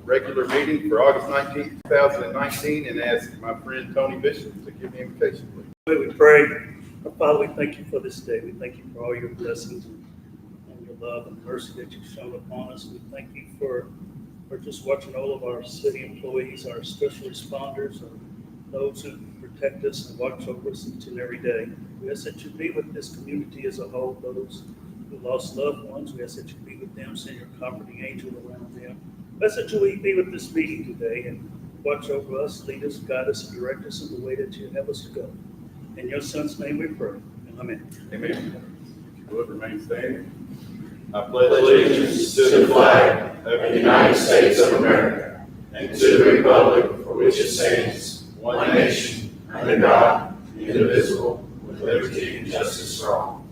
regular meeting for August 19th, 2019, and ask my friend Tony Bishop to give the invocation, please. We pray. Father, we thank you for this day. We thank you for all your blessings and your love and mercy that you've shown upon us. We thank you for just watching all of our city employees, our special responders, and those who protect us and watch over us each and every day. We ask that you be with this community as a whole, those who lost loved ones. We ask that you be with them, send your comforting angel around them. We ask that you be with this meeting today and watch over us, lead us, guide us, and direct us in the way that you have us to go. In your son's name we pray. Amen. Amen. If you would remain standing. I pledge Allegiance to the flag of the United States of America and to the republic for which it stands, one nation, under God, indivisible, with liberty and justice for all.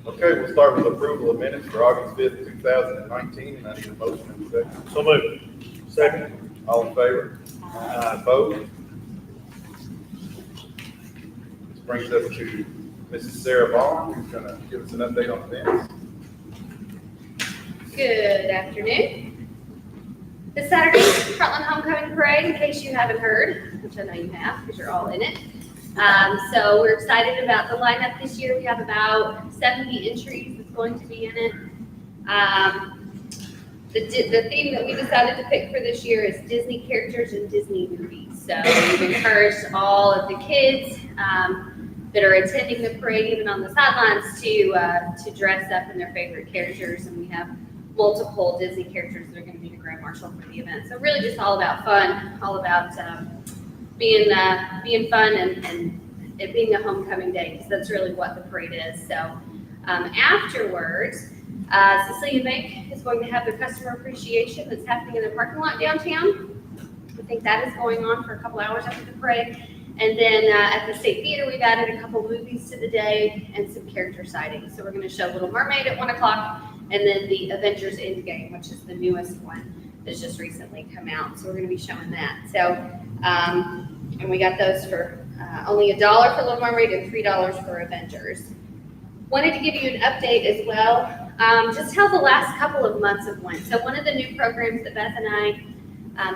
Okay, we'll start with approval of minutes for August 5th, 2019, and I need a motion in a second. So moved. Second. All in favor? Opposed? This brings us to Mrs. Sarah Vaughn, who's going to give us an update on events. Good afternoon. This Saturday, Heartland Homecoming Parade, in case you haven't heard, which I know you have because you're all in it. So we're excited about the lineup this year. We have about 70 entries that's going to be in it. The theme that we decided to pick for this year is Disney characters and Disney movies. So we've encouraged all of the kids that are attending the parade, even on the sidelines, to dress up in their favorite characters. And we have multiple Disney characters that are going to be the Grand Marshal for the event. So really just all about fun, all about being fun and it being a homecoming day, because that's really what the parade is. So afterwards, Cecilia Bank is going to have their customer appreciation that's happening in the parking lot downtown. I think that is going on for a couple hours after the parade. And then at the State Theater, we've added a couple movies to the day and some character sightings. So we're going to show Little Mermaid at 1 o'clock, and then the Avengers Endgame, which is the newest one that's just recently come out. So we're going to be showing that. So, and we got those for only $1 for Little Mermaid and $3 for Avengers. Wanted to give you an update as well, just how the last couple of months have went. So one of the new programs that Beth and I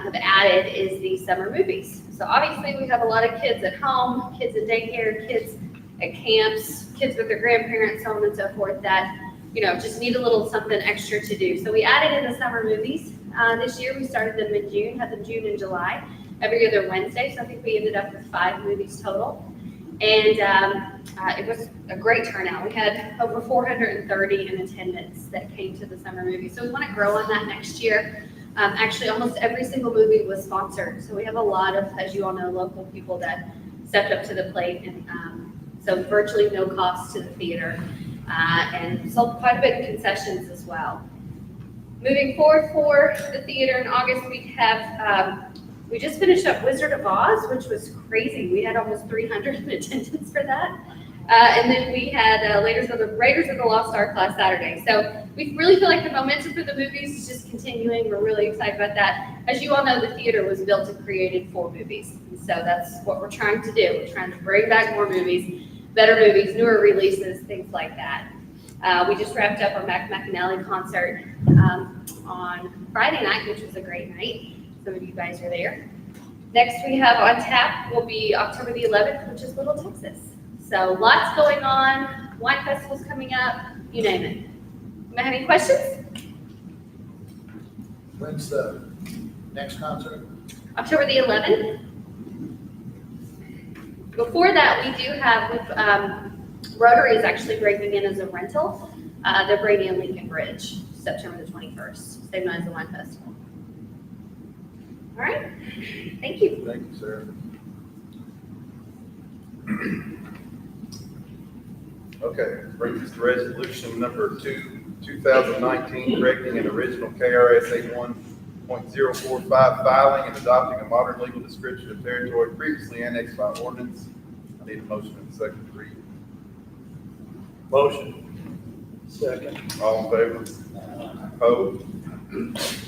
have added is the summer movies. So obviously we have a lot of kids at home, kids in daycare, kids at camps, kids with their grandparents, so on and so forth, that, you know, just need a little something extra to do. So we added in the summer movies. This year we started them in June, had them June and July, every other Wednesday. So I think we ended up with 5 movies total. And it was a great turnout. We had over 430 in attendance that came to the summer movie. So we want to grow on that next year. Actually, almost every single movie was sponsored. So we have a lot of, as you all know, local people that stepped up to the plate. And so virtually no cost to the theater. And sold quite a bit of concessions as well. Moving forward for the theater in August, we have, we just finished up Wizard of Oz, which was crazy. We had almost 300 in attendance for that. And then we had Raiders of the Lost Ark last Saturday. So we really feel like the momentum for the movies is just continuing. We're really excited about that. As you all know, the theater was built and created for movies. And so that's what we're trying to do. We're trying to bring back more movies, better movies, newer releases, things like that. We just wrapped up our Mac McAnally concert on Friday night, which was a great night. Some of you guys are there. Next we have on tap will be October the 11th, which is Little Texas. So lots going on, wine festivals coming up, you name it. You have any questions? When's the next concert? October the 11th. Before that, we do have, Rotary is actually breaking in as a rental. They're bringing in Lincoln Bridge, September the 21st, same night as the wine festival. All right, thank you. Thank you, Sarah. Okay, brings us to resolution number 2, 2019, correcting an original KRS 81.045 filing and adopting a modern legal description of territory previously annexed by ordinance. I need a motion and a second to read. Motion. Second. All in favor? Opposed?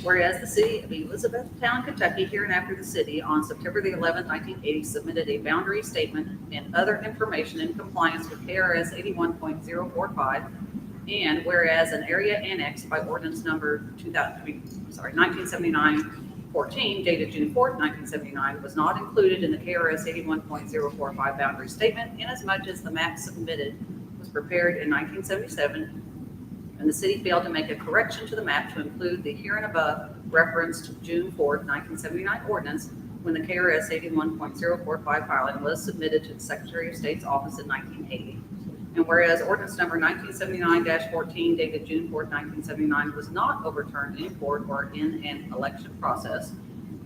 Whereas the city of Elizabethtown, Kentucky, hereinafter the city, on September the 11th, 1980, submitted a boundary statement and other information in compliance with KRS 81.045. And whereas an area annexed by ordinance number 1979-14, dated June 4th, 1979, was not included in the KRS 81.045 boundary statement, inasmuch as the map submitted was prepared in 1977, and the city failed to make a correction to the map to include the here and above referenced June 4th, 1979 ordinance when the KRS 81.045 filing was submitted to the Secretary of State's office in 1980. And whereas ordinance number 1979-14 dated June 4th, 1979 was not overturned in court or in an election process,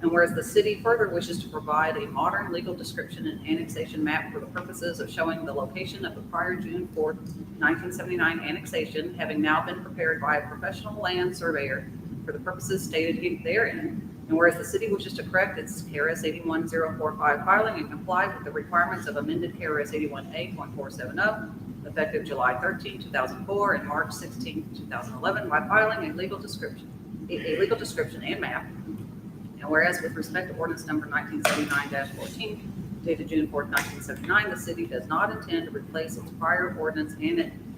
and whereas the city further wishes to provide a modern legal description and annexation map for the purposes of showing the location of the prior June 4th, 1979 annexation, having now been prepared by a professional land surveyor for the purposes stated therein, and whereas the city wishes to correct its KRS 81045 filing and comply with the requirements of amended KRS 81A.470, effective July 13, 2004 and March 16, 2011, by filing a legal description and map. And whereas with respect to ordinance number 1979-14, dated June 4th, 1979, the city does not intend to replace its prior ordinance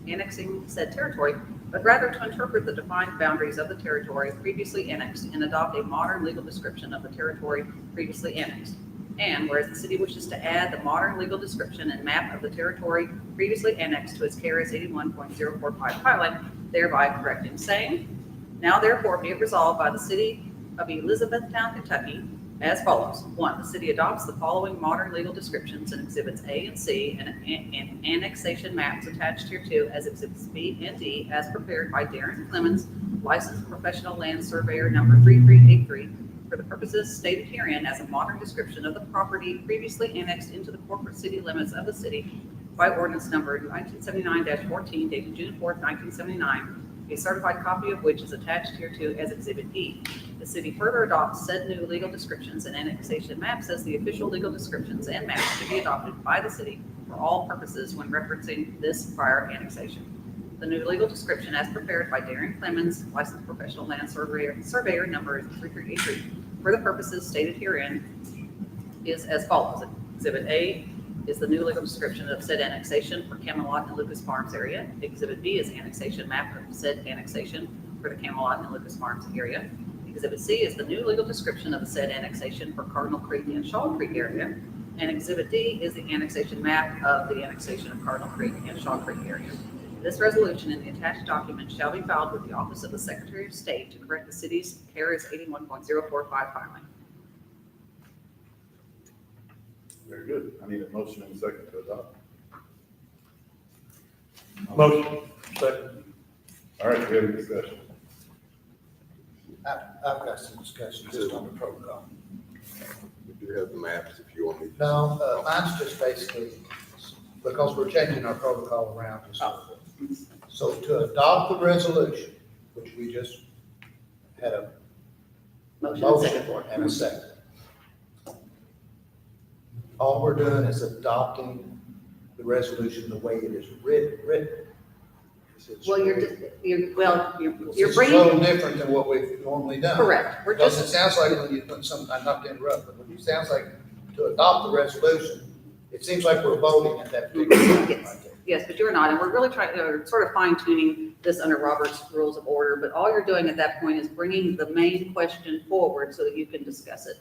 annexing said territory, but rather to interpret the defined boundaries of the territory previously annexed and adopt a modern legal description of the territory previously annexed. And whereas the city wishes to add the modern legal description and map of the territory previously annexed to its KRS 81.045 filing, thereby correcting same. Now therefore be it resolved by the city of Elizabethtown, Kentucky, as follows. 1, the city adopts the following modern legal descriptions in Exhibits A and C and annexation maps attached hereto as Exhibits B and D as prepared by Darren Clemens, licensed professional land surveyor number 3383, for the purposes stated herein as a modern description of the property previously annexed into the corporate city limits of the city by ordinance number 1979-14 dated June 4th, 1979, a certified copy of which is attached hereto as Exhibit E. The city further adopts said new legal descriptions and annexation maps as the official legal descriptions and maps to be adopted by the city for all purposes when referencing this prior annexation. The new legal description as prepared by Darren Clemens, licensed professional land surveyor number 3383, for the purposes stated herein is as follows. Exhibit A is the new legal description of said annexation for Camelot and Lucas Farms area. Exhibit B is annexation map of said annexation for the Camelot and Lucas Farms area. Exhibit C is the new legal description of the said annexation for Cardinal Creek and Shaw Creek area. And Exhibit D is the annexation map of the annexation of Cardinal Creek and Shaw Creek area. This resolution and the attached document shall be filed with the Office of the Secretary of State to correct the city's KRS 81.045 filing. Very good. I need a motion and a second to adopt. Motion. Second. All right, we have a discussion. I've got some discussion just on the protocol. We do have the maps if you want me to. No, mine's just basically, because we're changing our protocol around and so forth. So to adopt the resolution, which we just had a Motion and second motion for it. and a second. All we're doing is adopting the resolution the way it is written. Well, you're It's bringing, so different than what we've normally done. correct. We're Because it just, sounds like when you put some, I'm not to interrupt, but when it sounds like to adopt the resolution, it seems like we're voting at that particular time right there. yes, but you're not. And we're really trying, sort of fine tuning this under Robert's Rules of Order. But all you're doing at that point is bringing the main question forward so that you can discuss it.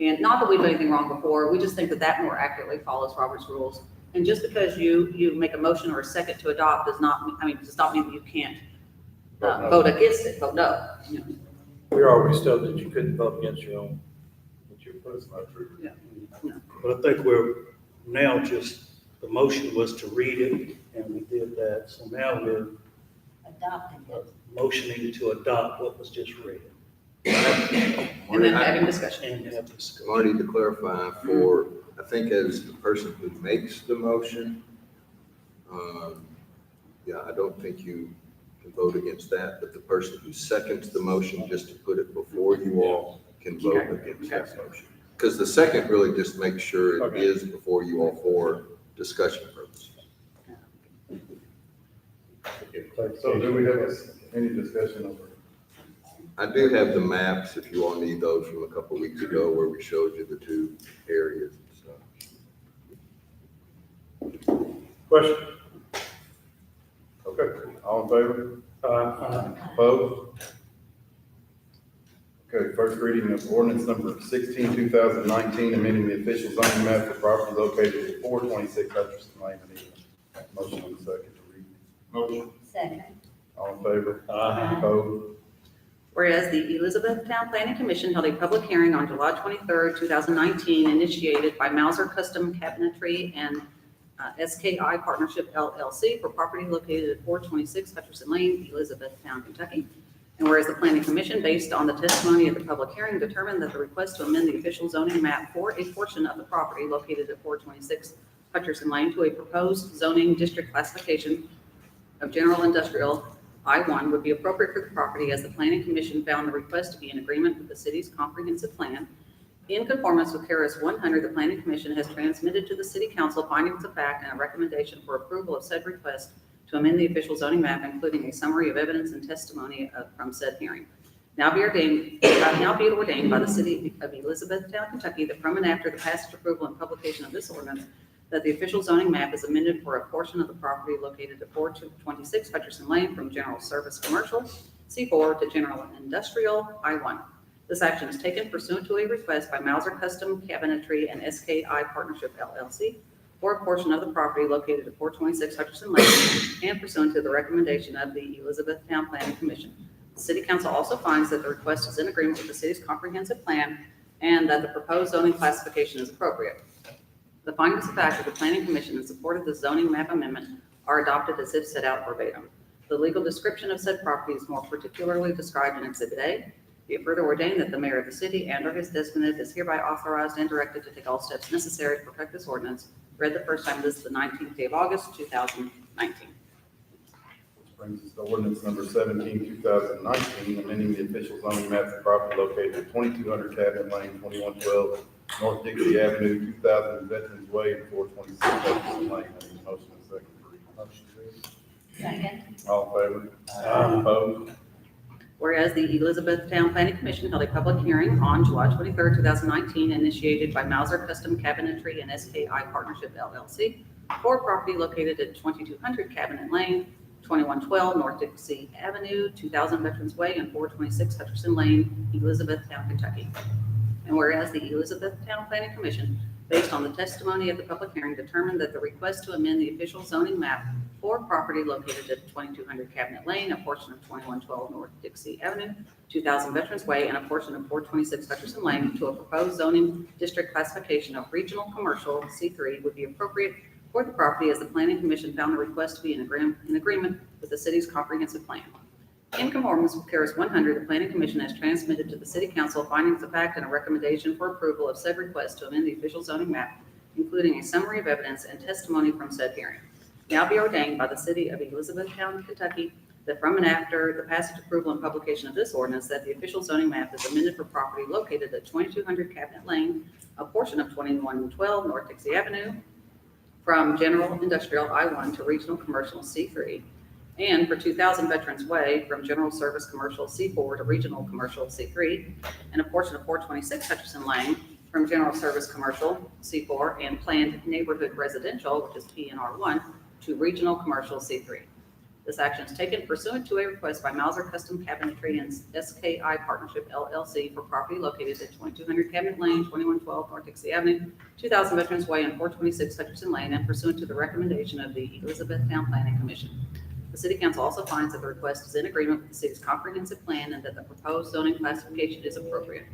And not that we've done anything wrong before, we just think that that more accurately follows Robert's rules. And just because you make a motion or a second to adopt does not mean that you can't vote against it, vote no. You know. We always told that you couldn't vote against your own. But it's not true. But I think we're now just, the motion was to read it, and we did that. So now we're Adopting it. motioning to adopt what was just read. And then having discussion. And have discussion. Marty, to clarify for, I think as the person who makes the motion, I don't think you can vote against that, but the person who seconds the motion, just to put it before you all, can vote against that motion. Because the second really just makes sure it is before you all for discussion purposes. So do we have any discussion over I do have the maps, if you all need those, from a couple of weeks ago where we showed you the two areas and stuff. Question? Okay, all in favor? Opposed? Okay, first reading of ordinance number 16, 2019, amending the official zoning map for property located at 426 Hutcherson Lane. I need a motion on the second to read. Motion. Second. All in favor? Aye. Opposed? Whereas the Elizabethtown Planning Commission held a public hearing on July 23rd, 2019, initiated by Mauser Custom Cabinetry and SKI Partnership LLC for property located at 426 Hutcherson Lane, Elizabethtown, Kentucky. And whereas the Planning Commission, based on the testimony at the public hearing, determined that the request to amend the official zoning map for a portion of the property located at 426 Hutcherson Lane to a proposed zoning district classification of general industrial I-1 would be appropriate for the property, as the Planning Commission found the request to be in agreement with the city's comprehensive plan. In conformance with KRS 100, the Planning Commission has transmitted to the City Council findings of fact and a recommendation for approval of said request to amend the official zoning map, including a summary of evidence and testimony from said hearing. Now be it ordained by the City of Elizabethtown, Kentucky, that from and after the passage, approval, and publication of this ordinance, that the official zoning map is amended for a portion of the property located at 426 Hutcherson Lane from general service commercial, C4, to general industrial, I1. This action is taken pursuant to a request by Mauser Custom Cabinetry and SKI Partnership LLC for a portion of the property located at 426 Hutcherson Lane and pursuant to the recommendation of the Elizabethtown Planning Commission. The City Council also finds that the request is in agreement with the city's comprehensive plan and that the proposed zoning classification is appropriate. The findings of fact of the Planning Commission in support of the zoning map amendment are adopted as if set out verbatim. The legal description of said property is more particularly described in Exhibit A. Be it further ordained that the mayor of the city and or his designate is hereby authorized and directed to take all steps necessary to perfect this ordinance. Read the first time, this is the 19th day of August, 2019. Which brings us to ordinance number 17, 2019, amending the official zoning map for property located at 2200 Cabinet Lane, 2112 North Dixie Avenue, 2000 Veterans Way, and 426 Hutcherson Lane. I need a motion and second to read. Motion to read. Second. All in favor? Opposed? Whereas the Elizabethtown Planning Commission held a public hearing on July 23rd, 2019, initiated by Mauser Custom Cabinetry and SKI Partnership LLC for property located at 2200 Cabinet Lane, 2112 North Dixie Avenue, 2000 Veterans Way, and 426 Hutcherson Lane, Elizabethtown, Kentucky. And whereas the Elizabethtown Planning Commission, based on the testimony at the public hearing, determined that the request to amend the official zoning map for property located at 2200 Cabinet Lane, a portion of 2112 North Dixie Avenue, 2000 Veterans Way, and a portion of 426 Hutcherson Lane to a proposed zoning district classification of regional commercial C3 would be appropriate for the property, as the Planning Commission found the request to be in agreement with the city's comprehensive plan. In conformance with KRS 100, the Planning Commission has transmitted to the City Council findings of fact and a recommendation for approval of said request to amend the official zoning map, including a summary of evidence and testimony from said hearing. Now be ordained by the City of Elizabethtown, Kentucky, that from and after the passage, approval, and publication of this ordinance, that the official zoning map is amended for property located at 2200 Cabinet Lane, a portion of 2112 North Dixie Avenue, from general industrial I1 to regional commercial C3, and for 2000 Veterans Way from general service commercial C4 to regional commercial C3, and a portion of 426 Hutcherson Lane from general service commercial C4 and planned neighborhood residential, which is PNR1, to regional commercial C3. This action is taken pursuant to a request by Mauser Custom Cabinetry and SKI Partnership LLC for property located at 2200 Cabinet Lane, 2112 North Dixie Avenue, 2000 Veterans Way, and 426 Hutcherson Lane, and pursuant to the recommendation of the Elizabethtown Planning Commission. The City Council also finds that the request is in agreement with the city's comprehensive plan and that the proposed zoning classification is appropriate.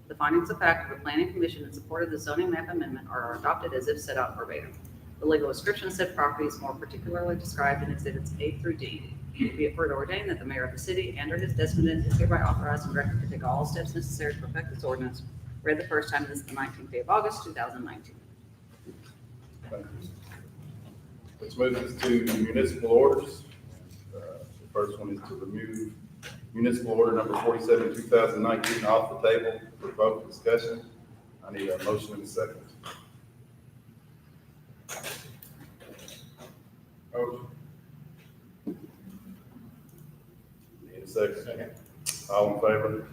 The findings of fact of the Planning Commission in support of the zoning map amendment are adopted as if set out verbatim. The legal description of said property is more particularly described in Exhibits A through D. Be it further ordained that the mayor of the city and or his designate is hereby authorized and directed to take all steps necessary to perfect this ordinance. Read the first time, this is the 19th day of August, 2019. Thank you. Which moves us to municipal orders. The first one is to remove municipal order number 47, 2019 off the table for vote and discussion. I need a motion and a second. Motion. Need a second. All in favor?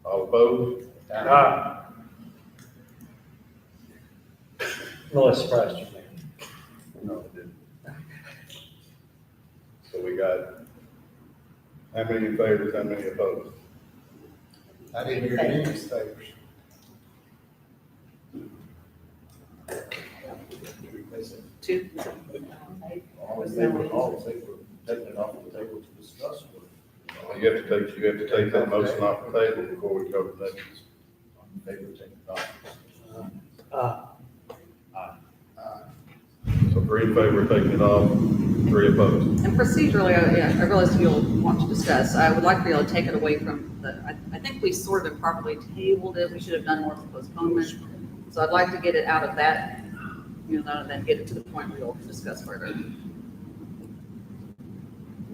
All opposed? Ah. No, it's surprised you, man. No, it didn't. So we got, how many in favor, how many opposed? I didn't hear any favors. Two. All in favor, all in favor, taking it off the table to discuss. You have to take that motion off the table before we cover the next. In favor, taking it off. So 3 in favor of taking it off, 3 opposed. And procedurally, I realize you'll want to discuss, I would like for you to take it away from I think we sort of improperly tabled it, we should have done more of a postponement. So I'd like to get it out of that, and then get it to the point where we'll discuss further.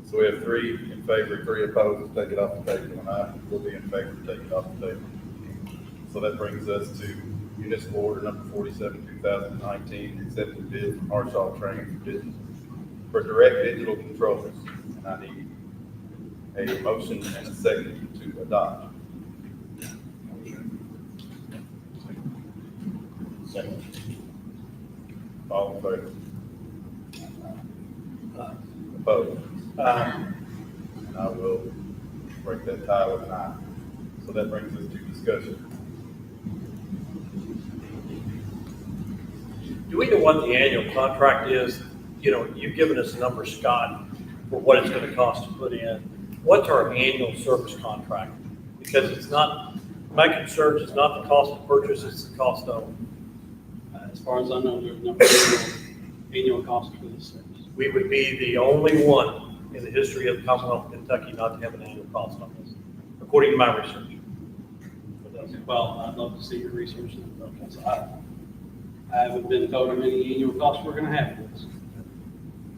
So we have 3 in favor, 3 opposed, to take it off the table, and I will be in favor of taking it off the table. So that brings us to municipal order number 47, 2019, accepting bids from Hartshaw Training for direct digital controllers. And I need a motion and a second to adopt. Second. All in favor? Opposed? And I will break that tie with an aye. So that brings us to discussion. Do we know what the annual contract is? You've given us a number, Scott, for what it's gonna cost to put in. What's our annual service contract? Because it's not, my concern is not the cost of purchase, it's the cost of. As far as I know, there's no annual cost for this service. We would be the only one in the history of the Commonwealth of Kentucky not to have an annual cost on this, according to my research. Well, I'd love to see your research. Because I haven't been told how many annual costs we're gonna have for this.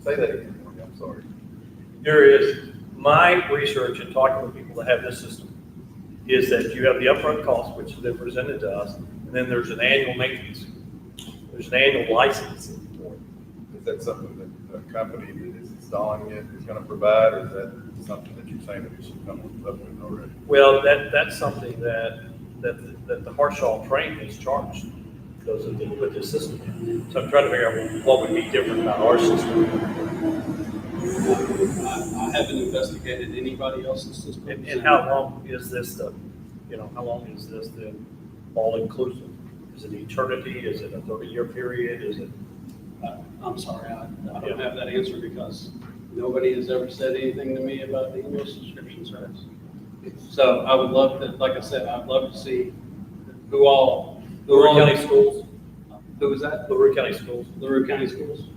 Say that again, for me, I'm sorry. There is, my research and talking with people that have this system is that you have the upfront cost, which has been presented to us, and then there's an annual maintenance. There's an annual license. Is that something that the company that is installing it is gonna provide, or is that something that you're saying that we should come up with already? Well, that's something that the Hartshaw Train is charged, those that put this system in. So I'm trying to figure out what would be different about our system. I haven't investigated anybody else's system. And how long is this how long is this the all inclusive? Is it eternity? Is it a 30-year period? Is it? I'm sorry, I don't have that answer because nobody has ever said anything to me about the annual subscription service. So I would love to, like I said, I'd love to see LaRue County Schools? Who was that? LaRue County Schools. LaRue County Schools.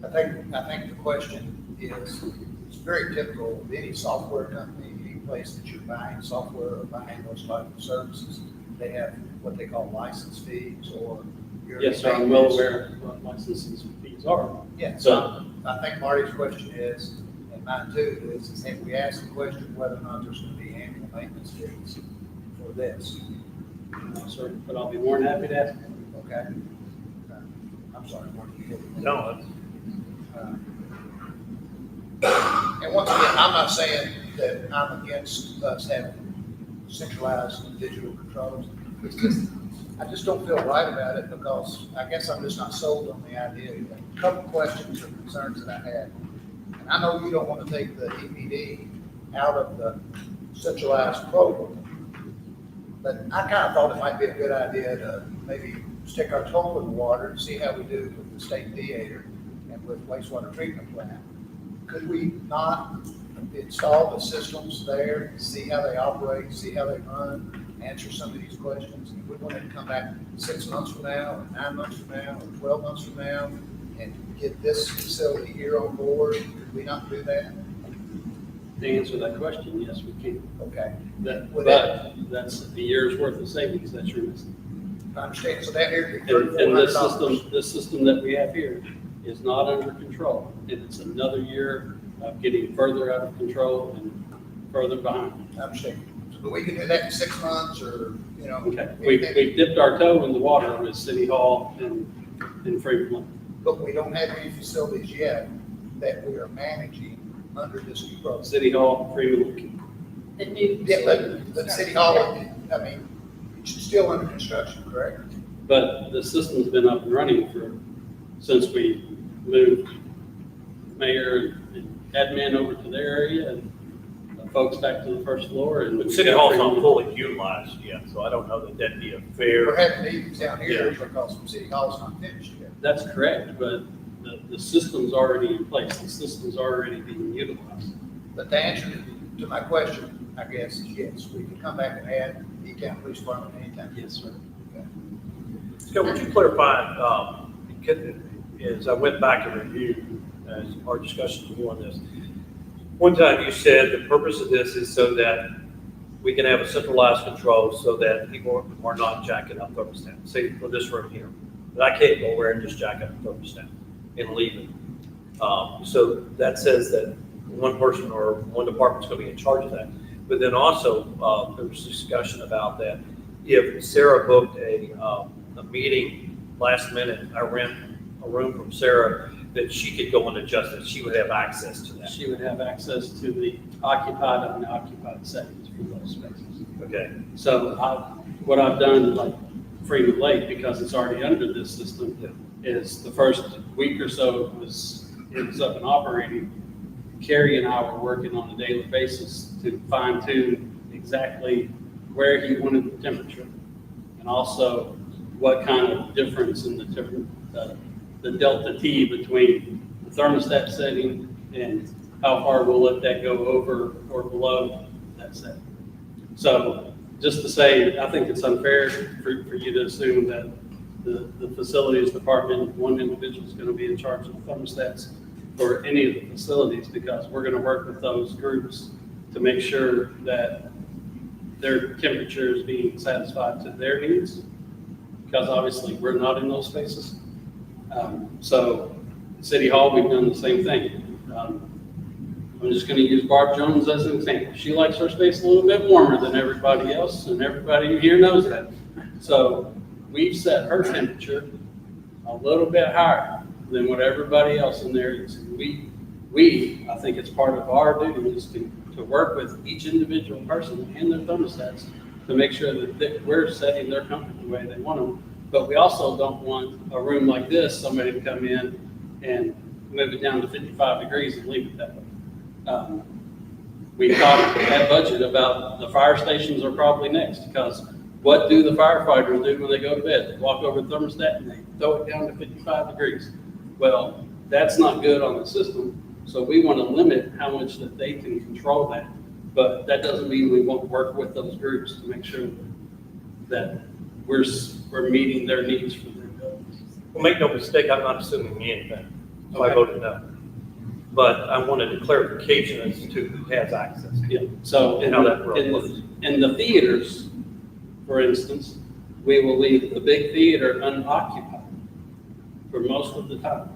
I think the question is, it's very typical of any software company, any place that you're buying software or buying those type of services, they have what they call license fees or. Yes, sir, I'm well aware of what licenses fees are. Yeah, so I think Marty's question is, and mine too, is have we asked the question whether or not there's going to be annual maintenance fees for this? No, sir, but I'll be more than happy to ask. Okay? I'm sorry, Marty. you hit me. No, And once again, I'm not saying that I'm against us having centralized digital controls. It's just, I just don't feel right about it because I guess I'm just not sold on the idea. A couple questions or concerns that I had. And I know you don't want to take the EPD out of the centralized program, but I kind of thought it might be a good idea to maybe stick our toe in the water and see how we do with the state theater and with wastewater treatment plant. Could we not install the systems there, see how they operate, see how they run, answer some of these questions? If we wanted to come back 6 months from now, or 9 months from now, or 12 months from now, and get this facility here on board, could we not do that? To answer that question, yes, we can. Okay. But Would that- that's a year's worth of savings that you're missing. I understand, so that here, And this $3,400. this system that we have here is not under control. And it's another year of getting further out of control and further behind. I understand. But we can do that in 6 months, or, you know. Okay, we dipped our toe in the water with City Hall and Fremont. But we don't have any facilities yet that we are managing under this new program? City Hall, Freeman. The new. Yeah, but City Hall, I mean, it's still under construction, correct? But the system's been up and running since we moved mayor and admin over to their area and the folks back to the first floor. And But City Hall's not fully utilized yet, so I don't know that that'd be a We're fair. having meetings down here because City Hall's not finished yet. That's correct, but the system's already in place. The system's already being utilized. But the answer to my question, I guess, is yes, we can come back and add E-Town Police Department anytime. Yes, sir. Scott, would you clarify, as I went back and reviewed our discussion with you on this, one time you said the purpose of this is so that we can have a centralized control so that people are not jacking up thermostat. Say for this room here, but I can't go over and just jack up the thermostat and leave it. So that says that one person or one department's going to be in charge of that. But then also, there was discussion about that. If Sarah booked a meeting last minute, I rent a room from Sarah, that she could go and adjust it. She would have access to that. She would have access to the occupied and unoccupied settings for those spaces. Okay. So what I've done, like Freeman Lake, because it's already under this system, is the first week or so it was up and operating. Carrie and I were working on a daily basis to fine tune exactly where he wanted the temperature, and also what kind of difference in the different, the delta T between the thermostat setting and how far we'll let that go over or below that setting. So just to say, I think it's unfair for you to assume that the facilities department, one individual is going to be in charge of the thermostats for any of the facilities, because we're going to work with those groups to make sure that their temperature is being satisfied to their needs, because obviously we're not in those spaces. So City Hall, we've done the same thing. I'm just going to use Barb Jones as an example. She likes her space a little bit warmer than everybody else, and everybody here knows that. So we've set her temperature a little bit higher than what everybody else in there is. I think it's part of our duty is to work with each individual person and their thermostats to make sure that we're setting their comfort the way they want them. But we also don't want a room like this, somebody to come in and move it down to 55 degrees and leave it that way. We talked at budget about the fire stations are probably next, because what do the firefighters do when they go to bed? They walk over the thermostat and they throw it down to 55 degrees. Well, that's not good on the system, so we want to limit how much that they can control that. But that doesn't mean we won't work with those groups to make sure that we're meeting their needs for their buildings. Well, make no mistake, I'm not assuming anything, so I voted no. But I wanted a clarification as to who has access. Yeah, so And how that works. in the theaters, for instance, we will leave the big theater unoccupied for most of the time.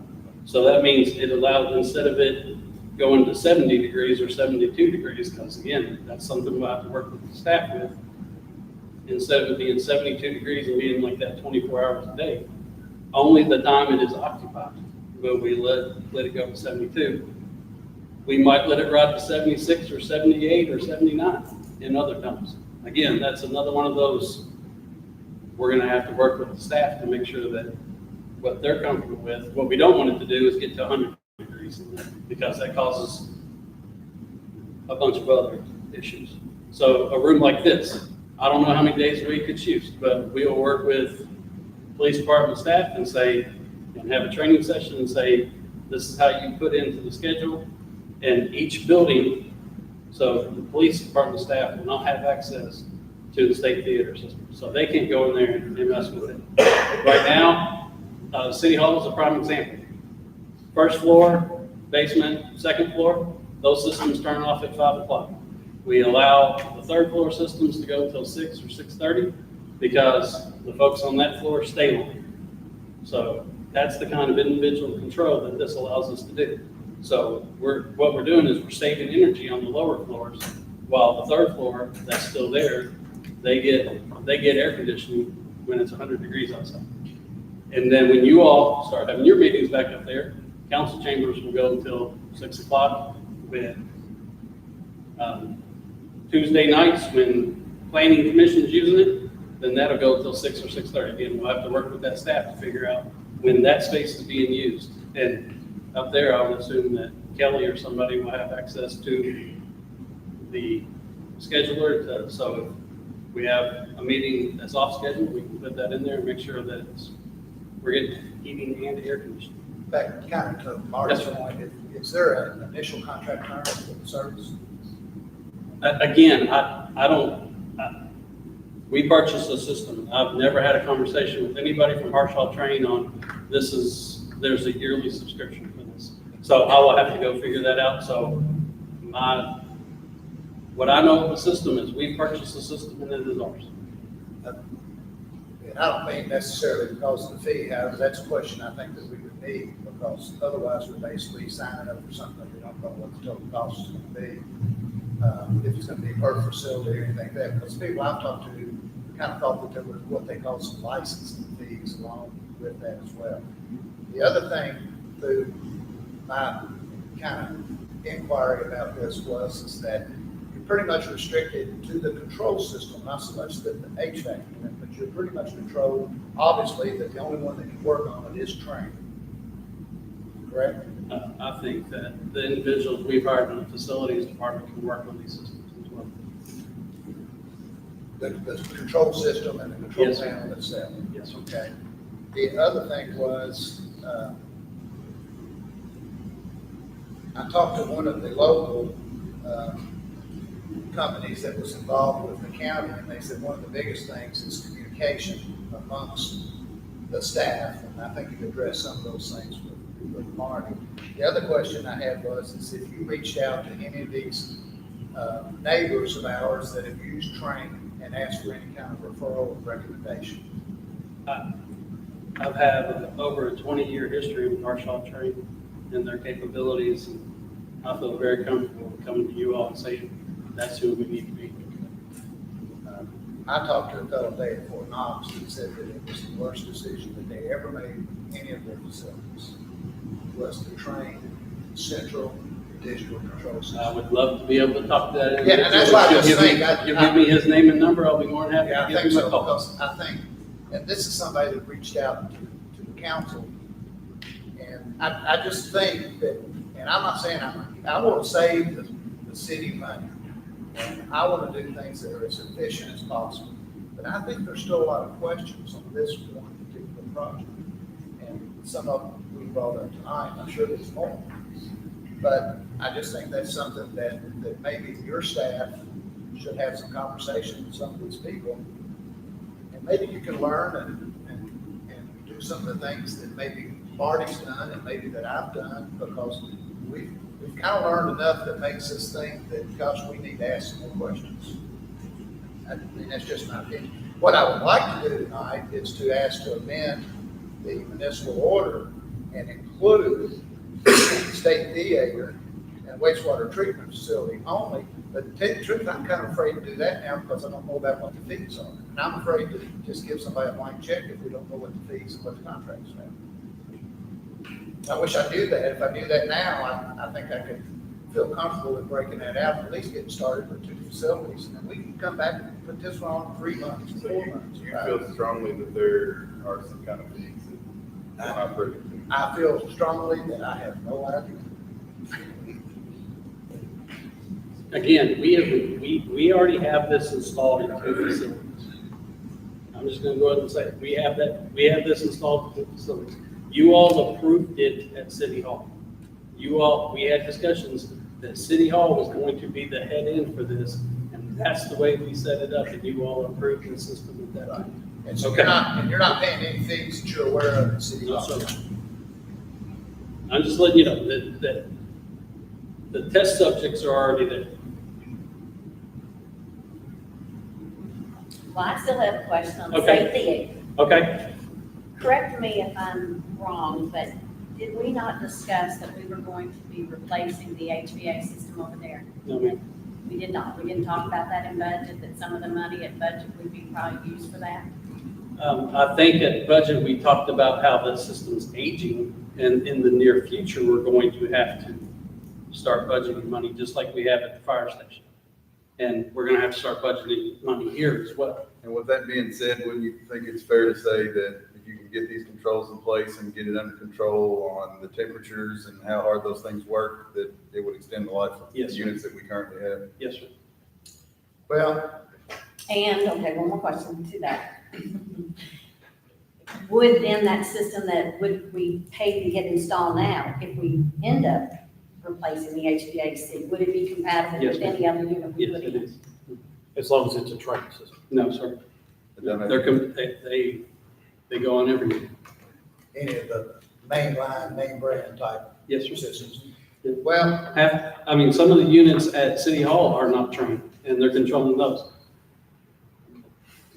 So that means it allows, instead of it going to 70 degrees or 72 degrees, because again, that's something we'll have to work with the staff with. Instead of it being 72 degrees and being like that 24 hours a day, only the time it is occupied will we let it go to 72. We might let it ride to 76 or 78 or 79 in other times. Again, that's another one of those, we're gonna have to work with the staff to make sure that what they're comfortable with. What we don't want it to do is get to 100 degrees, because that causes a bunch of other issues. So a room like this, I don't know how many days a week it's used, but we'll work with police department staff and say, and have a training session and say, this is how you put into the schedule. And each building, so the police department staff will not have access to the state theater system. So they can't go in there and mess with it. Right now, City Hall is a prime example. First floor, basement, second floor, those systems turn off at 5 o'clock. We allow the third floor systems to go until 6 or 6:30 because the folks on that floor stay on. So that's the kind of individual control that this allows us to do. So what we're doing is we're saving energy on the lower floors, while the third floor that's still there, they get air conditioning when it's 100 degrees outside. And then when you all start having your meetings back up there, council chambers will go until 6 o'clock. with Tuesday nights when planning commission's using it, then that'll go till 6 or 6:30. Again, we'll have to work with that staff to figure out when that space is being used. And up there, I would assume that Kelly or somebody will have access to the scheduler. So if we have a meeting that's off schedule, we can put that in there and make sure that we're getting heating and air conditioning. Back kind of to Mark's Yes, sir. point, is there an initial contract term for the service? Again, we purchased a system. I've never had a conversation with anybody from Harshaw Train on there's a yearly subscription for this. So I will have to go figure that out. So what I know of the system is we purchased the system and it is ours. And I don't mean necessarily because of the fee, however, that's a question I think that we would need, because otherwise we're basically signing up for something that we don't know what the total cost is going to be. If it's going to be per facility or anything like that, because people I've talked to kind of thought that there was what they call some licensing fees along with that as well. The other thing through my kind of inquiry about this is that you're pretty much restricted to the control system, not so much the HVAC unit, but you're pretty much controlled, obviously, that the only one that can work on it is trained. Correct? I think that the individuals we've hired in the facilities department can work on these systems as well. The control system and the control Yes. panel itself. Yes, sir. Okay. The other thing was, I talked to one of the local companies that was involved with the county, and they said one of the biggest things is communication amongst the staff, and I think you addressed some of those things with Marty. The other question I had is if you reached out to any of these neighbors of ours that have used Train and asked for any kind of referral or recommendation. I've had over a 20-year history with Harshaw Train and their capabilities, and I feel very comfortable coming to you all and saying that's who we need to be. I talked to a fellow today at Fort Knox that said that it was the worst decision that they ever made in any of their facilities, was the Train central digital control system. I would love to be able to talk to that. Yeah, and that's why I If just you'll give me- think if you'll give me his name and number, I'll be more than happy Yeah, I to give think him a so, call. because I think, and this is somebody that reached out to the council, and I just think that, and I'm not saying I want to save the city money, and I want to do things that are as efficient as possible, but I think there's still a lot of questions on this one particular project, and some of them we brought up tonight, I'm sure there's more. But I just think that's something that maybe your staff should have some conversation with some of these people. And maybe you can learn and do some of the things that maybe Marty's done and maybe that I've done, because we've kind of learned enough that makes us think that, gosh, we need to ask some more questions. I mean, that's just my opinion. What I would like to do tonight is to ask to amend the municipal order and include state theater and wastewater treatment facility only. But to tell you the truth, I'm kind of afraid to do that now because I don't know about what the fees are. And I'm afraid to just give somebody a blank check if we don't know what the fees and what the contracts are. I wish I knew that. If I knew that now, I think I could feel comfortable with breaking that out, and at least getting started with 2 facilities. And then we can come back and put this one on 3 months, So 4 months. you feel strongly that there are some kind of fees that are not privy to? I feel strongly that I have no idea. Again, we already have this installed in 2 facilities. I'm just gonna go ahead and say it. We have this installed in 2 facilities. You all approved it at City Hall. We had discussions that City Hall was going to be the head end for this, and that's the way we set it up, and you all approved the system at that time. And so Okay. you're not paying any fees that you're aware of in city law. I'm just letting you know that the test subjects are already there. Well, I still have a question on the Okay. state theater. Okay? Correct me if I'm wrong, but did we not discuss that we were going to be replacing the HVAC system over there? No, ma'am. We did not. We didn't talk about that in budget, that some of the money at budget would be probably used for that. I think at budget, we talked about how the system's aging, and in the near future, we're going to have to start budgeting money, just like we have at the fire station. And we're gonna have to start budgeting money here as well. And with that being said, wouldn't you think it's fair to say that if you can get these controls in place and get it under control on the temperatures and how hard those things work, that it would extend the life of the Yes, sir. units that we currently have? Yes, sir. Well, And, okay, one more question to that. Would then that system that would we pay to get installed now, if we end up replacing the HVAC, would it be compatible Yes, with ma'am. any other unit we Yes, put it in? is. As long as it's a train system. No, sir. It doesn't have- They go on every unit. any of the mainline, name brand type Yes, sir. systems. Yeah. Well, Some of the units at City Hall are not trained, and they're controlling those.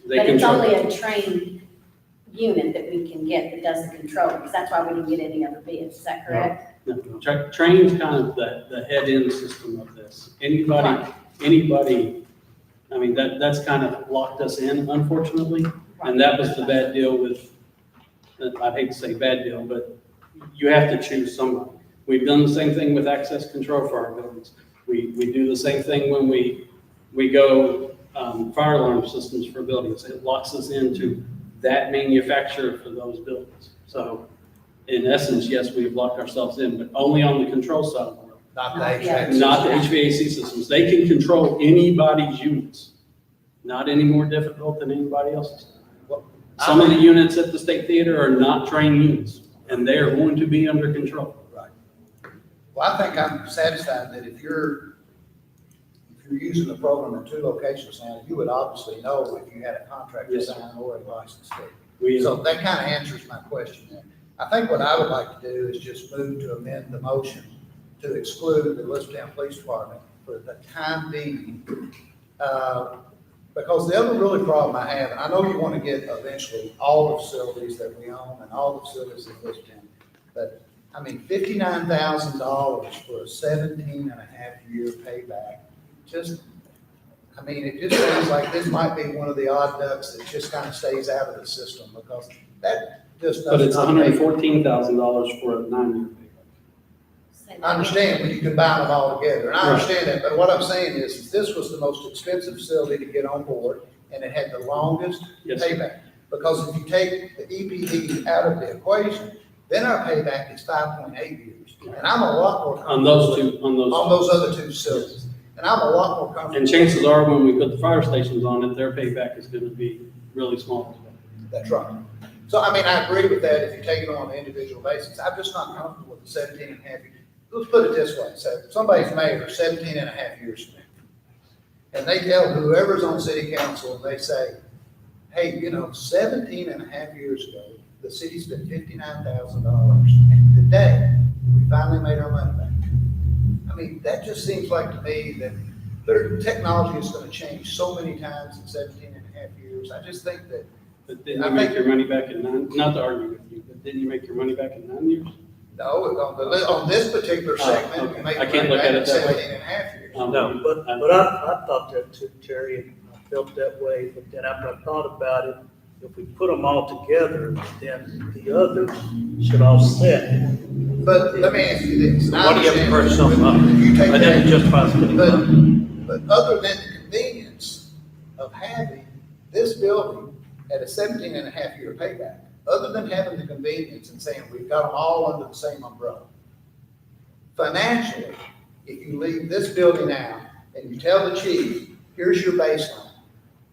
They But it's control- only a trained unit that we can get that does the control, because that's why we didn't get any other bids, is that correct? No, train's kind of the head-end system of this. Anybody, that's kind of locked us in, unfortunately. And that was the bad deal with, I'd hate to say bad deal, but you have to choose somebody. We've done the same thing with access control for our buildings. We do the same thing when we go, fire alarm systems for buildings. It locks us into that manufacturer for those buildings. So in essence, yes, we've locked ourselves in, but only on the control side of the world, not the Not the HVAC. not the HVAC systems. They can control anybody's units, not any more difficult than anybody else's. Some of the units at the State Theater are not trained units, and they are going to be under control. Well, I think I'm satisfied that if you're using the program in 2 locations now, you would obviously know if you had a contract to Yes, sir. sign or a license fee. We, So that kind of answers my question then. I think what I would like to do is just move to amend the motion to exclude the Elizabethtown Police Department for the time being. Because the other really problem I have, and I know you want to get eventually all the facilities that we own and all the facilities in Elizabethtown, but I mean, $59,000 for a 17.5 year payback, it just seems like this might be one of the odd ducks that just kind of stays out of the system, because that just but does it's not make. $114,000 for a 9-year payback. I understand when you combine them all together, and I understand that, but what I'm saying is, this was the most expensive facility to get on board, and it had the longest Yes, sir. payback. Because if you take the EPD out of the equation, then our payback is 5.8 years, and I'm a lot more On comfortable those on those other 2 facilities, and I'm a lot more comfortable. And chances are, when we put the fire stations on it, their payback is gonna be really small as well. That's right. So, I agree with that if you take it on an individual basis. I'm just not comfortable with the 17.5 years. Let's put it this way, so somebody's mayor 17.5 years from now, and they tell whoever's on city council, and they say, hey, 17.5 years ago, the city spent $59,000, and today, we finally made our money back. That just seems like to me that their technology is gonna change so many times in 17.5 years. I just think that, But didn't you make your money back in 9, not to argue with you, but didn't you make your money back in 9 years? no, on this particular segment, we okay. made I the can't money look at back in it that way. 17.5 years. No. But I thought that too, Terry, and I felt that way, but then after I thought about it, if we put them all together, then the others should offset. But let me ask you this. and I Why do you have to understand brush something up? if you take I didn't that- justify spending money. But other than the convenience of having this building at a 17.5 year payback, other than having the convenience and saying we've got them all under the same umbrella, financially, if you leave this building out and you tell the chief, here's your baseline,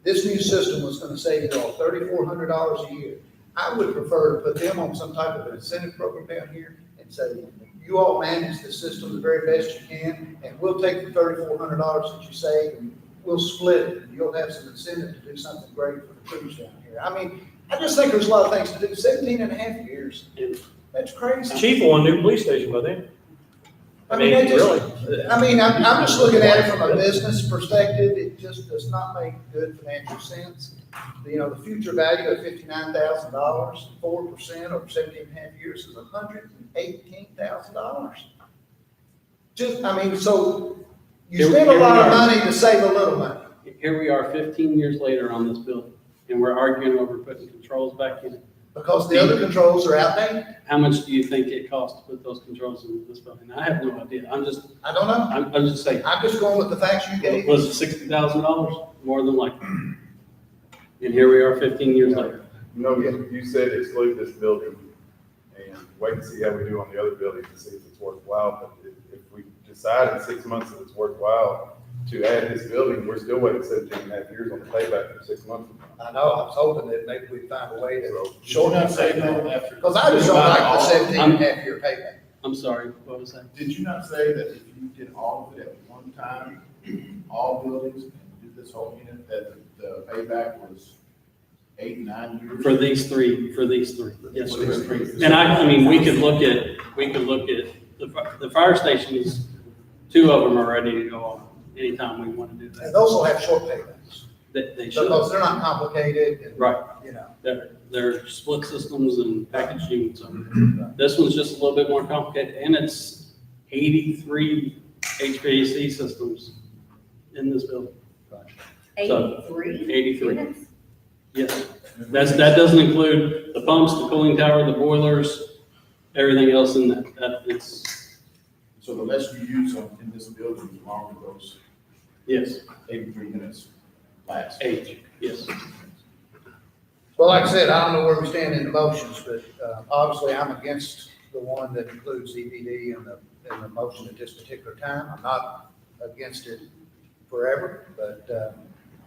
this new system was gonna save you all $3,400 a year, I would prefer to put them on some type of an incentive program down here and say, you all manage the system the very best you can, and we'll take the $3,400 that you save and we'll split it, and you'll have some incentive to do something great for the crews down here. I just think there's a lot of things to do. 17.5 years, that's crazy. Chief will want a new police station by then. that just- Really. I'm just looking at it from a business perspective. It just does not make good financial sense. The future value of $59,000, 4% over 17.5 years is $118,000. So you spend a lot of money to save a little money. Here we are 15 years later on this building, and we're arguing over putting controls back in it. Because the other controls are outdated? How much do you think it costs to put those controls in this building? I have no idea. I don't know. I'm just saying, I'm just going with the facts you gave. was it $60,000? More than likely. And here we are 15 years later. No, you said exclude this building and wait and see how we do on the other buildings to see if it's worthwhile. But if we decide in 6 months that it's worthwhile to add this building, we're still waiting 17.5 years on the payback for 6 months. I know, I was hoping that maybe we'd find a way to Should shorten not that say payback. no after. Because I just don't like the 17.5 year payback. I'm sorry, what was that? Did you not say that if you did all of it at one time, all buildings, and did this whole unit, that the payback was 8, 9 years? For these three, yes, For these sir. three. And I mean, we could look at the fire stations, 2 of them are ready to go on anytime we want to do And that. those will have short paybacks. They should, Because they're not complicated and, right, you know. they're split systems and package units. This one's just a little bit more complicated, and it's 83 HVAC systems in this building. 83 83. units? Yes, that doesn't include the pumps, the cooling tower, the boilers, everything else in that it's, So the less you use them in this building, the longer those yes, 83 units last. 8, yes. Well, like I said, I don't know where we stand in the motions, but obviously I'm against the one that includes EPD in the motion at this particular time. I'm not against it forever, but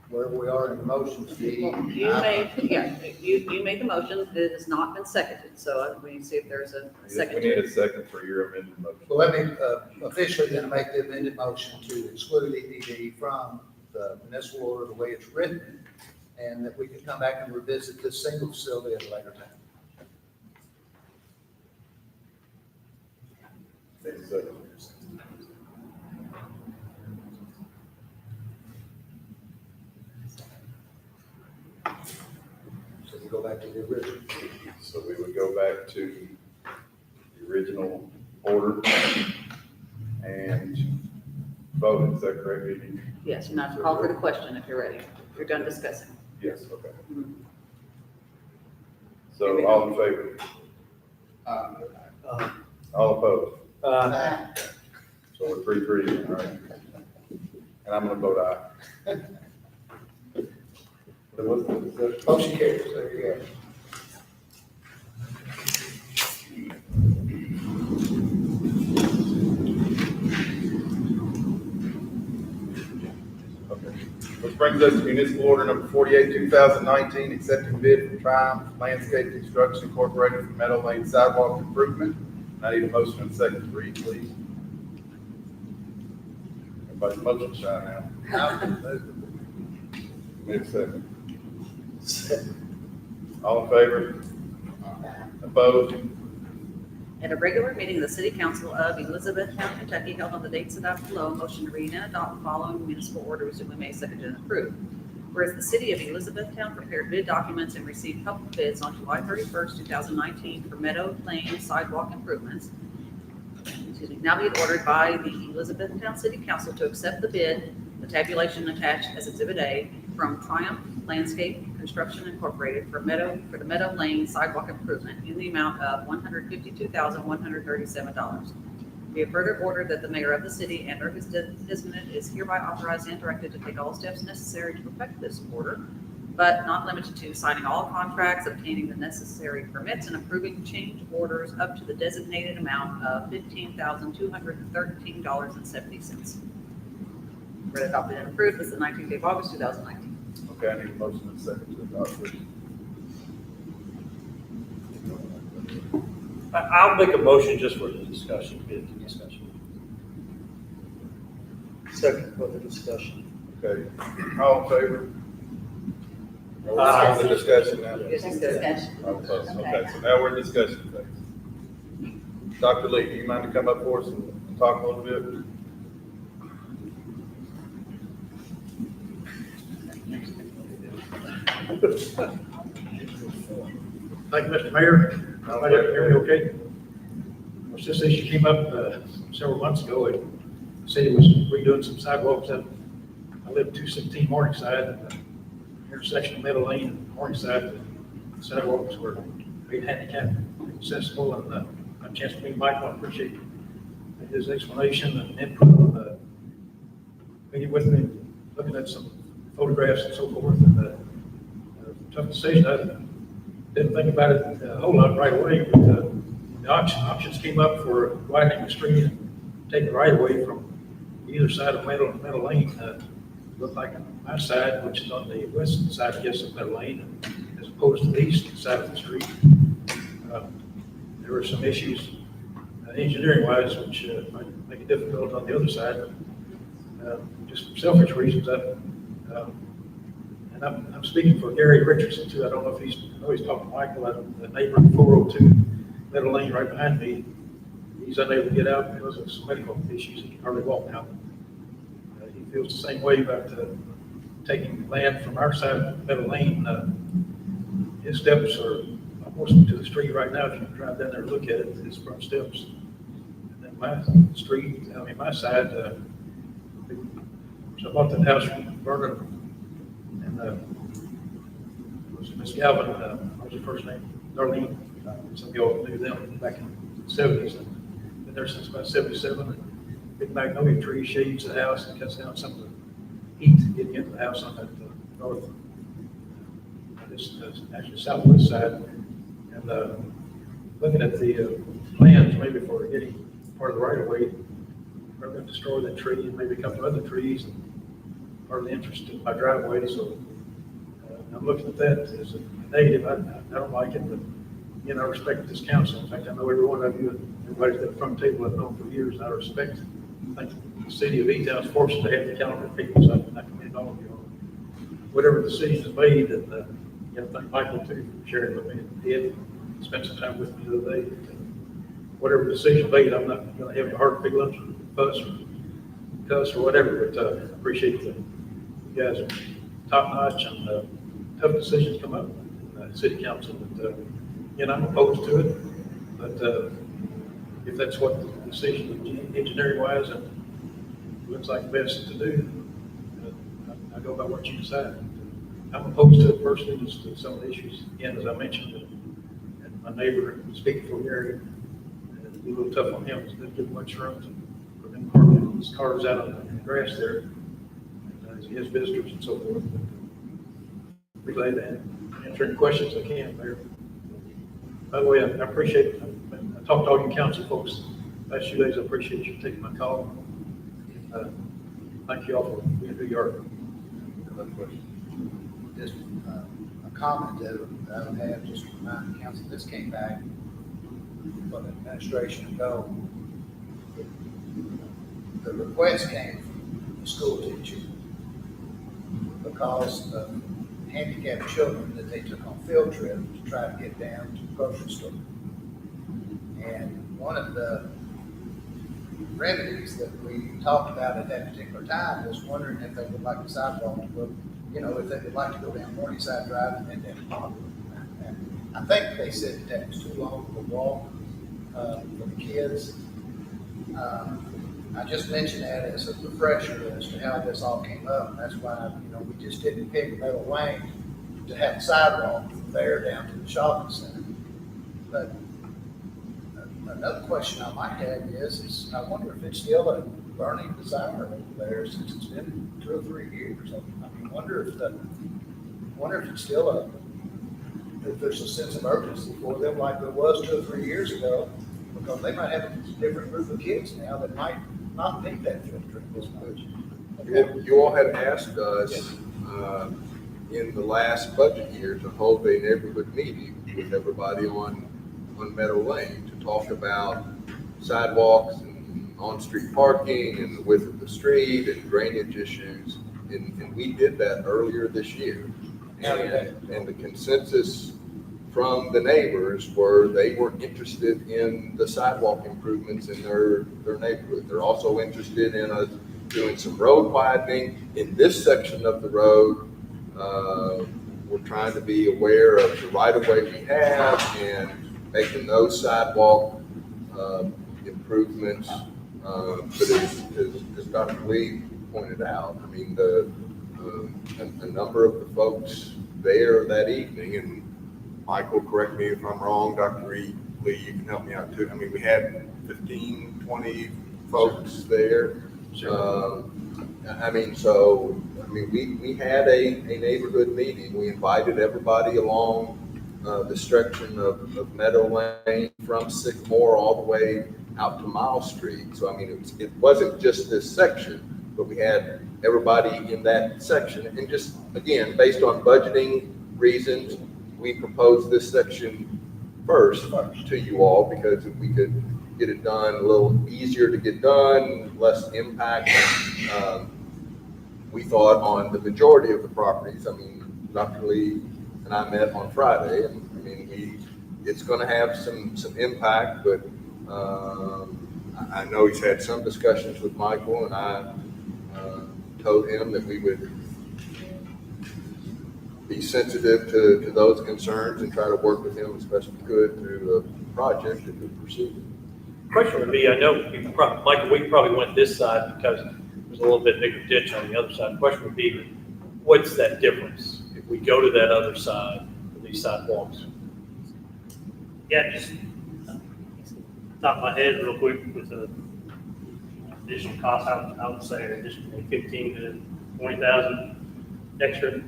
wherever we are in the motions. You made the motion, it has not been seconded, so we need to see if there's a We second. need a second for your amended motion. So let me officially then make the amended motion to exclude EPD from the municipal order the way it's written, and that we can come back and revisit this single facility at a later time. Need a second. So we go back to the original. So we would go back to the original order and vote, is that correct, Vicky? Yes, you have to call for the question if you're ready, if you're done discussing. Yes, okay. So all in favor? All opposed? So we're 3-3, all right? And I'm gonna vote aye. So what's the discussion? Motion carries, there you go. Okay. Which brings us to municipal order number 48, 2019, accepting bid from Triumph Landscape Construction Incorporated for Meadow Lane sidewalk improvement. And I need a motion and a second to read, please. Everybody's motion shy now. Need a second. All in favor? Opposed? At a regular meeting of the City Council of Elizabethtown, Kentucky, held on the dates set out below, motion to read and adopt the following municipal order was duly made, seconded, and approved. Whereas the City of Elizabethtown prepared bid documents and received public bids on July 31st, 2019 for Meadow Lane sidewalk improvements. Now be it ordered by the Elizabethtown City Council to accept the bid, the tabulation attached as Exhibit A, from Triumph Landscape Construction Incorporated for the Meadow Lane sidewalk improvement in the amount of $152,137. Be it further ordered that the mayor of the city and or his designate is hereby authorized and directed to take all steps necessary to effect this order, but not limited to signing all contracts, obtaining the necessary permits, and approving change orders up to the designated amount of $15,213.70. Read, adopted, and approved was the 19th day of August, 2019. Okay, I need a motion and a second to adopt, please. I'll make a motion just for the discussion, get into discussion. Second for the discussion. Okay, all in favor? Aye. The discussion now. Yes, discussion. All opposed. Okay, so now we're in discussion phase. Dr. Lee, do you mind to come up for us and talk a little bit? Thank you, Mr. Mayor. Everybody hear me okay? Well, since this issue came up several months ago, the city was redoing some sidewalks up. I live at 216 Morningside, at the intersection of Meadow Lane and Morningside. The sidewalks were be handicapped accessible, and a chance to meet Michael. I appreciate his explanation and input on meeting with me, looking at some photographs and so forth, and tough decision. I didn't think about it a whole lot right away, but the options came up for widening the street and taking the right away from either side of Meadow Lane. Looked like on my side, which is on the west side, I guess, of Meadow Lane, as opposed to the east side of the street. There were some issues engineering wise, which might make it difficult on the other side. Just for selfish reasons, and I'm speaking for Gary Richardson too. I don't know if he's talking to Michael, the neighbor at 402 Meadow Lane right behind me. He's unable to get out because of some medical issues. He can hardly walk now. He feels the same way about taking land from our side of Meadow Lane. His steps are almost to the street right now. If you drive down there and look at it, his front steps. And then my street, my side, so I bought that house from Vernon, and was Miss Galvin, what was her first name? Darlene. Some of y'all knew them back in the 70s. Been there since about 77. And big magnolia tree shades the house and cuts down some of the heat getting into the house on that north, actually southwest side. And looking at the plans, maybe for getting part of the right of way, we're going to destroy that tree and maybe a couple of other trees. And part of the interest in my driveway, so I'm looking at that as a negative. I don't like it, but I respect this council. In fact, I know every one of you, and everybody's at the front table I've known for years, and I respect. I think the city of Etown is fortunate to have the caliber of people, so I commend all of you on whatever decision is made, and thank Michael too for sharing with me. He had spent some time with me the other day. Whatever decision made, I'm not going to have a hard big lunch or fuss or cuss or whatever, but I appreciate you guys are top notch, and tough decisions come up in city council. But I'm opposed to it. But if that's what the decision, engineering wise, and looks like best to do, I go by what you decide. I'm opposed to it personally, just to some of the issues. Again, as I mentioned, and my neighbor speaking for Gary, it'd be a little tough on him. It's not give much room for them parking his cars out on the grass there. He has visitors and so forth. Be glad to answer any questions I can, Mayor. By the way, I appreciate it. I talked to all you council folks last few days. I appreciate you taking my call. Thank you all for being who you are. Another question. Just a comment that I would have, just to remind the council, this came back from the administration ago. The request came from the school teacher because of handicapped children that they took on field trips to try to get down to the grocery store. And one of the remedies that we talked about at that particular time was wondering if they would like the sidewalk to go, if they would like to go down Morningside Drive and then down Pond. And I think they said that was too long of a walk for the kids. I just mentioned that as a refresher as to how this all came up. And that's why, we just didn't pick Meadow Lane to have a sidewalk from there down to the shopping center. But another question I might have is I wonder if it's still a burning desire over there since it's been 2 or 3 years. I mean, wonder if it's still if there's a sense of urgency for them like there was 2 or 3 years ago, because they might have a different group of kids now that might not need that field trip as much. You all had asked us in the last budget year to hold a neighborhood meeting with everybody on Meadow Lane to talk about sidewalks and on-street parking and the width of the street and drainage issues. And we did that earlier this year. And the consensus from the neighbors were they were interested in the sidewalk improvements in their neighborhood. They're also interested in us doing some road widening in this section of the road. We're trying to be aware of the right of way we have and making those sidewalk improvements. But as Dr. Lee pointed out, I mean, a number of the folks there that evening, and Michael, correct me if I'm wrong, Dr. Lee, you can help me out too. I mean, we had 15, 20 folks there. We had a neighborhood meeting. We invited everybody along the stretching of Meadow Lane from Sycamore all the way out to Mile Street. So, I mean, it wasn't just this section, but we had everybody in that section. And just, again, based on budgeting reasons, we proposed this section first to you all because if we could get it done a little easier to get done, less impact. We thought on the majority of the properties. I mean, Dr. Lee and I met on Friday, and I mean, it's going to have some impact, but I know he's had some discussions with Michael, and I told him that we would be sensitive to those concerns and try to work with him as best we could through the project if we proceed. Question would be, I know, Michael, we probably went this side because there's a little bit bigger ditch on the other side. The question would be, what's that difference if we go to that other side of these sidewalks? Yeah, just top of my head real quick with the additional cost, I would say additionally 15 to 20,000 extra.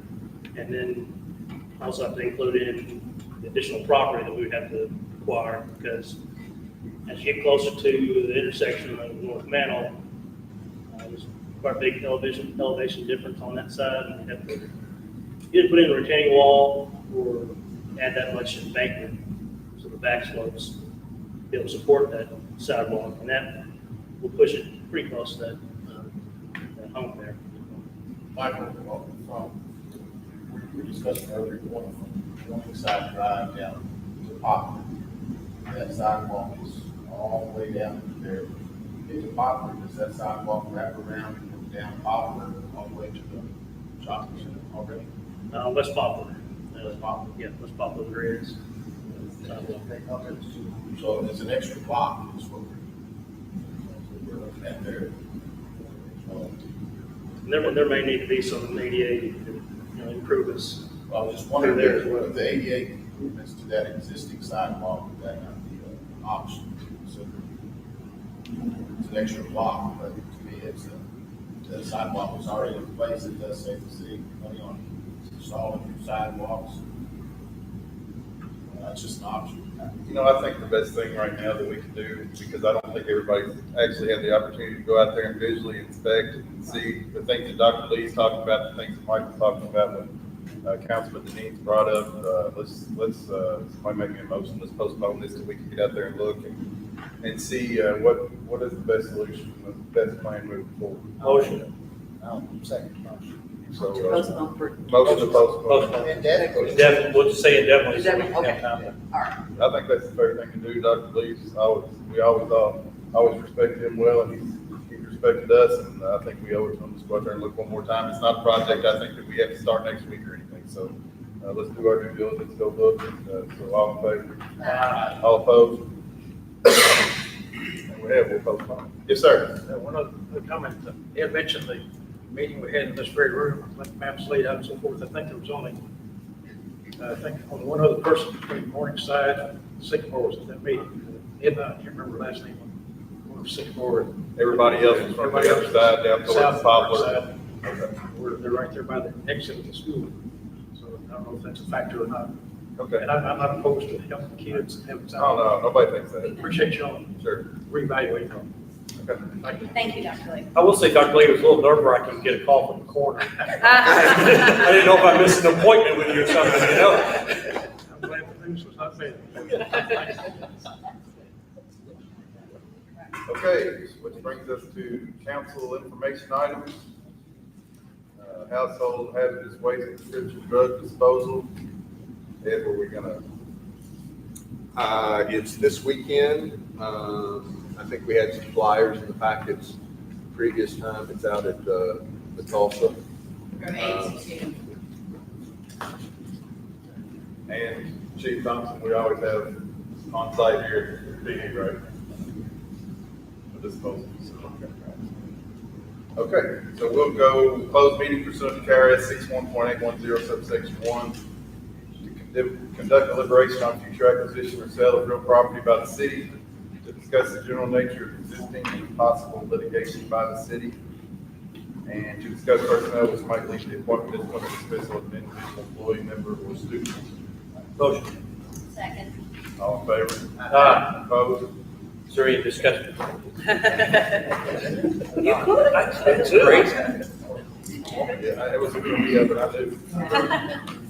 And then also have to include in the additional property that we would have to acquire, because as you get closer to the intersection of North Mantle, there's quite a big elevation difference on that side. And we have to either put in a retaining wall or add that much embankment so the back slopes be able to support that sidewalk, and that will push it pretty close to that home there. Michael, we were discussing earlier, going from one side drive down to Poplar. That sidewalk is all the way down to there. Get to Poplar, does that sidewalk wrap around and go down Poplar all the way to the shopping center already? West Poplar. West Poplar. Yeah, West Poplar there is. So it's an extra block, is what we're looking at there. So, There may need to be some ADA improvements. I was just wondering there, with the ADA improvements to that existing sidewalk, would that not be an option to consider? It's an extra block, but to me, the sidewalk was already in place. It does save the city money on installing new sidewalks. That's just an option. You know, I think the best thing right now that we can do, because I don't think everybody's actually had the opportunity to go out there and visually inspect and see the things that Dr. Lee's talking about, the things that Mike's talking about, when Councilman Deneen's brought up. Let's somebody make me a motion. Let's postpone this till we can get out there and look and see what is the best solution, the best plan moving forward. Motion. Second motion. So, Postpone for. motion to postpone. Postpone. Indefinitely. Definitely, we'll just say indefinitely. so we can Okay. have time. All right. I think that's the fair thing to do. Dr. Lee's we always respected him well, and he's respected us, and I think we owe it to him to go out there and look one more time. It's not a project I think that we have to start next week or anything, so let's do our due diligence, go look, and so all in favor? All opposed? And we'll postpone. Yes, sir. One other comment, Ed mentioned the meeting we had in this very room, like maps laid out and so forth. I think there was only, only one other person between Morningside and Sycamore was at that meeting. Ed, I can't remember the last name, one of Sycamore. Everybody else is from the other side, down towards South Poplar. side. They're right there by the exit of the school. So I don't know if that's a factor or not. Okay. And I'm not opposed to helping kids and having. Oh, no, nobody thinks that. Appreciate y'all Sure. reevaluating them. Okay. Thank you. Thank you, Dr. Lee. I will say, Dr. Lee, it was a little nerve-wracking to get a call from the coroner. I didn't know if I missed an appointment with you or something, you know? I'm glad the news was not bad. Okay, which brings us to council information items. Household hazardous waste and prescription drug disposal. Ed, were we gonna? It's this weekend. I think we had some flyers in the packets previous time. It's out at the Tulsa. From 8 to 2. And Chief Thompson, we always have on site here at PD, right? For disposal. Okay, so we'll go close meeting pursuant to KRS 61.810 subsection 1 to conduct deliberation on future acquisition or sale of real property by the city, to discuss the general nature of existing and possible litigation by the city, and to discuss personnel which might lead to the appointment, discipline, or dismissal of an individual employee, member, or student. Motion. Second. All in favor? Aye. Opposed? Is there any discussion? You could. That's great. Yeah, it was a good idea, but I do.